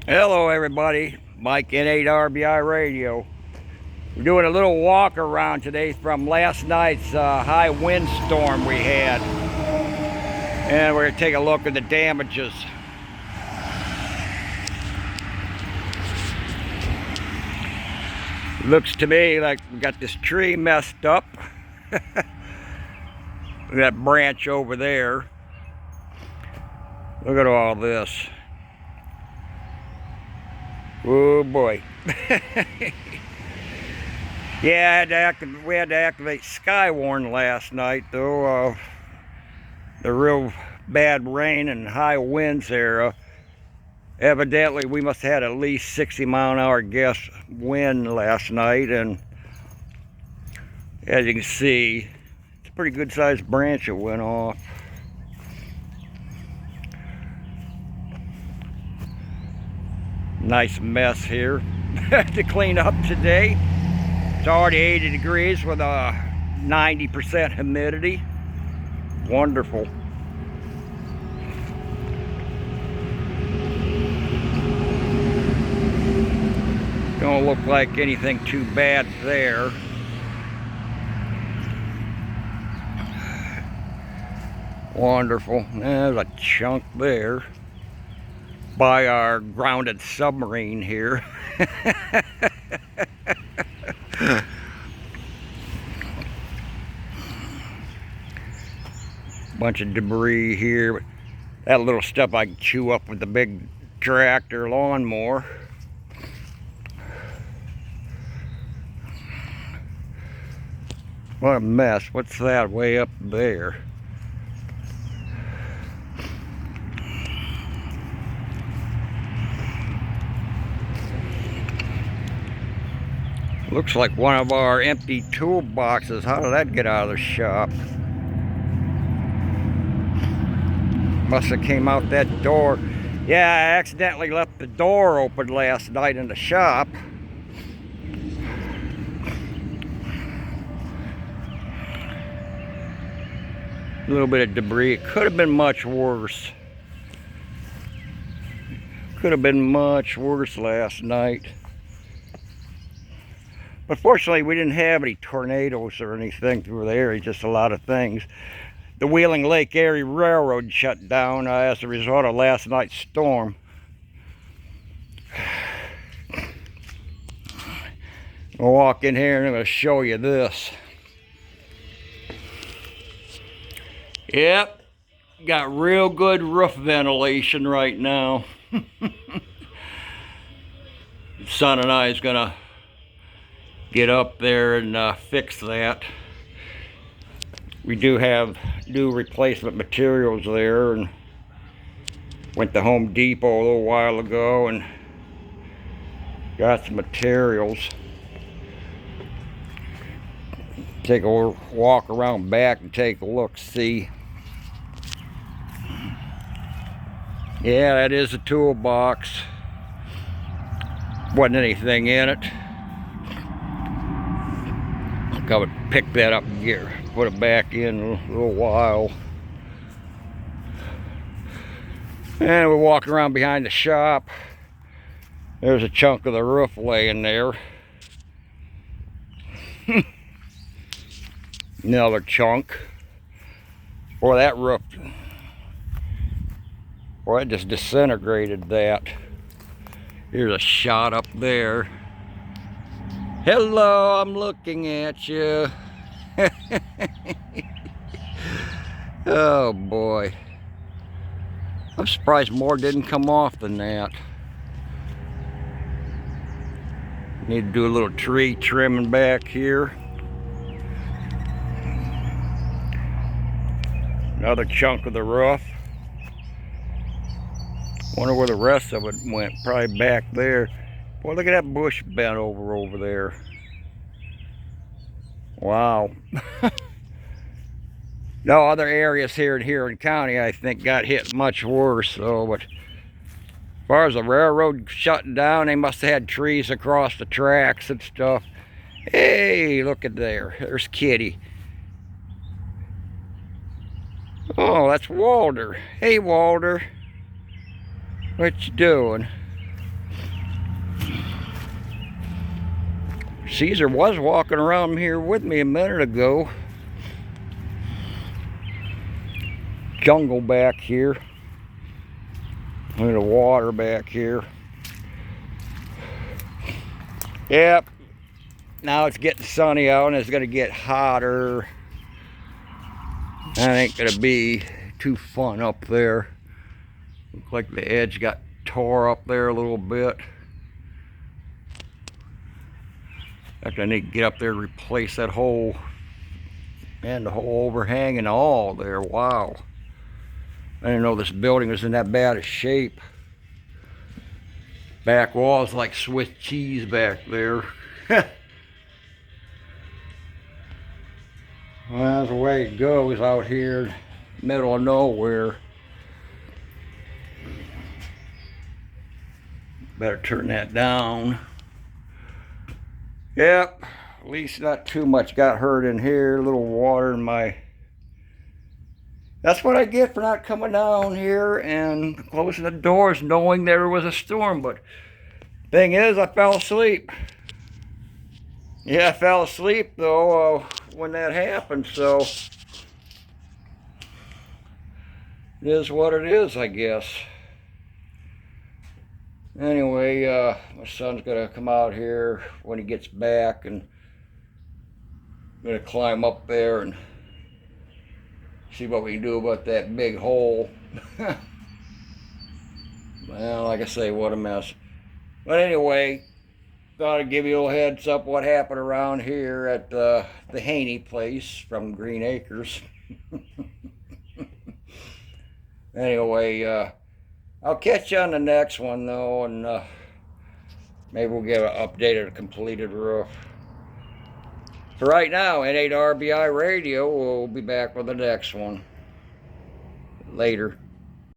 Hello everybody, Mike N8RBI Radio. We're doing a little walk around today from last night's high windstorm we had. And we're going to take a look at the damages. Looks to me like we got this tree messed up. That branch over there. Look at all this. Oh boy. Yeah, we had to activate Skywarn last night though. The real bad rain and high winds there. Evidently we must have had at least 60-mile-an-hour gust wind last night, and as you can see, it's a pretty good sized branch that went off. Nice mess here to clean up today. It's already 80 degrees with a 90% humidity. Wonderful. Don't look like anything too bad there. Wonderful. There's a chunk there by our grounded submarine here. Bunch of debris here. That little stuff I can chew up with the big tractor lawnmower. What a mess. What's that way up there? Looks like one of our empty toolboxes. How did that get out of the shop? Must have came out that door. Yeah, I accidentally left the door open last night in the shop. A little bit of debris. It could have been much worse. Could have been much worse last night. But fortunately, we didn't have any tornadoes or anything through the area, just a lot of things. The Wheeling Lake Erie Railroad shut down as a result of last night's storm. I'll walk in here and I'm going to show you this. Yep, got real good roof ventilation right now. Son and I is going to get up there and fix that. We do have new replacement materials there, and went to Home Depot a little while ago and got some materials. Take a walk around back and take a look, see. Yeah, that is a toolbox. Wasn't anything in it. I would pick that up and put it back in a little while. And we're walking around behind the shop. There's a chunk of the roof laying there. Another chunk. Boy, that roof, boy, it just disintegrated that. Here's a shot up there. Hello, I'm looking at you. Oh boy. I'm surprised more didn't come off than that. Need to do a little tree trimming back here. Another chunk of the roof. Wonder where the rest of it went. Probably back there. Boy, look at that bush bent over there. Wow. No, other areas here in Huron County, I think, got hit much worse. So, but as far as the railroad shutting down, they must have had trees across the tracks and stuff. Hey, look at there. There's Kitty. Oh, that's Walter. Hey, Walter. What you doing? Caesar was walking around here with me a minute ago. Jungle back here. Look at the water back here. Yep. Now it's getting sunny out and it's going to get hotter. That ain't going to be too fun up there. Looks like the edge got tore up there a little bit. I need to get up there and replace that hole and the whole overhang and all there. Wow. I didn't know this building was in that bad a shape. Back wall's like Swiss cheese back there. Well, that's the way it goes out here, middle of nowhere. Better turn that down. Yep, at least not too much got hurt in here. A little water in my... That's what I get for not coming down here and closing the doors knowing there was a storm. But thing is, I fell asleep. Yeah, I fell asleep though when that happened, so it is what it is, I guess. Anyway, my son's gonna come out here when he gets back, and I'm gonna climb up there and see what we can do about that big hole. Well, like I say, what a mess. But anyway, thought I'd give you a little heads up what happened around here at the Haney place from Green Acres. Anyway, I'll catch you on the next one though, and maybe we'll get an updated, completed roof. For right now, N8RBI Radio, we'll be back with the next one. Later.